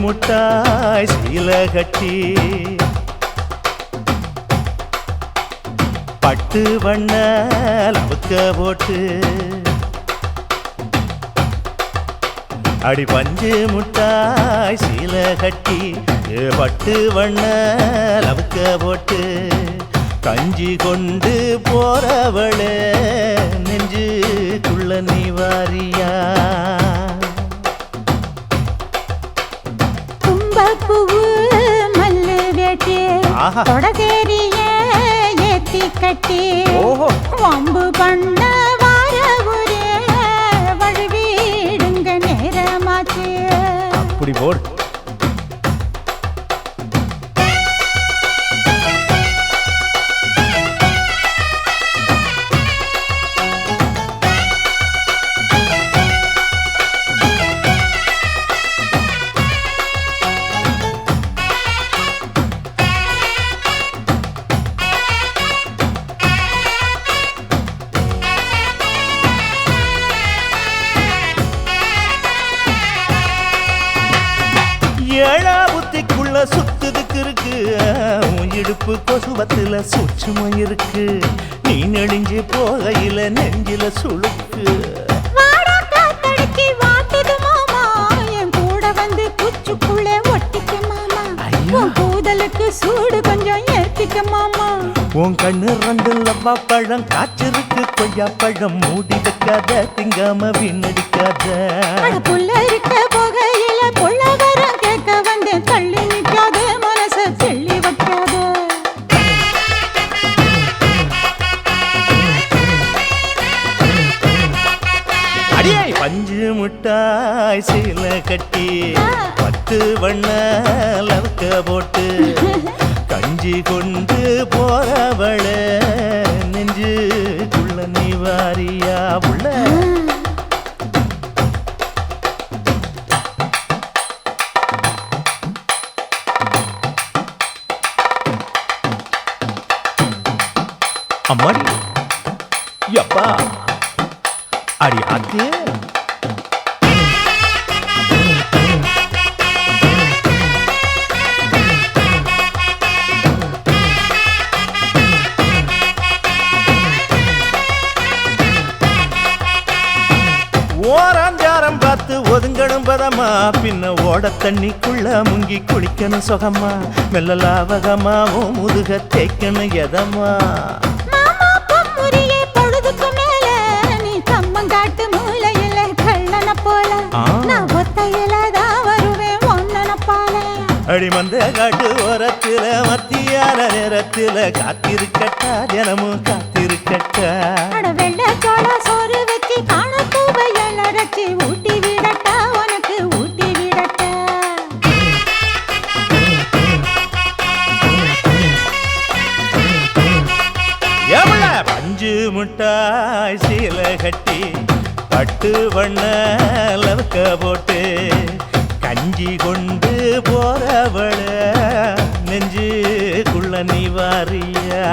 முட்டாய் சீலை கட்டி பட்டு வண்ண லவுக்க போட்டு அடி பஞ்சு முட்டாய் சீலை கட்டி பட்டு வண்ண லவுக்க போட்டு கஞ்சி கொண்டு போறவளே நெஞ்சுக்குள்ள நீ வாரியா கும்பப்பூவு மல்லு வேட்டி தொடதேரிய ஏத்தி கட்டி வம்பு பண்ண வார ஒரே வழுவிடுங்க நேரமாச்சு அப்படி போடு ஏழா புத்திக்குள்ள சுத்துதுக்கு இருக்கு இடுப்பு கொசுவத்துல சூட்சும இருக்கு நீ நெளிஞ்சு போகையில நெஞ்சில சுளுக்கு சூடு கொஞ்சம் ஏத்திக்க மாமா உன் கண்ணு ரெண்டு லவ்வா பழம் காய்ச்சிருக்கு கொய்யா பழம் மூடி வைக்காத திங்காம வீணடிக்காத புள்ள இருக்க போகையில புள்ள வர கேட்க வந்து தள்ளி நிற்காத மனச தெள்ளி வைக்காத அடியே பஞ்சு முட்டாய் சீலை கட்டி பத்து வண்ண லவுக்க போட்டு கஞ்சி கொண்டு போறவள நெஞ்சுக்குள்ள நீ வாரியா உள்ள அம்மாடி யப்பா அடி ஆத்து ஓராஞ்சாரம் பார்த்து ஒதுங்கணும் பதமா பின்ன ஓட தண்ணிக்குள்ள முங்கி குளிக்கணும் சுகமா மெல்ல லாவகமாவும் முதுக தேய்க்கணும் எதமா பொழுதுக்கு மேல நீ கம்மங்காட்டு மூலையில கள்ளன போல நான் ஒத்தையிலதான் வருவேன் ஒன்னன போல அடி மந்த காட்டு ஓரத்துல மத்தியான நேரத்துல காத்திருக்கட்டா தினமும் காத்திருக்கட்டா வெள்ள சோள சோறு வச்சு காண பூவையல் அரைச்சி ஊட்டி விடட்டா உனக்கு ஊட்டி விடட்டா எவ்வள பஞ்சு முட்டாய் சீலை கட்டி பட்டு வண்ண லவுக்க போட்டு கஞ்சி கொண்டு போறவள நெஞ்சுக்குள்ள நீ வாரியா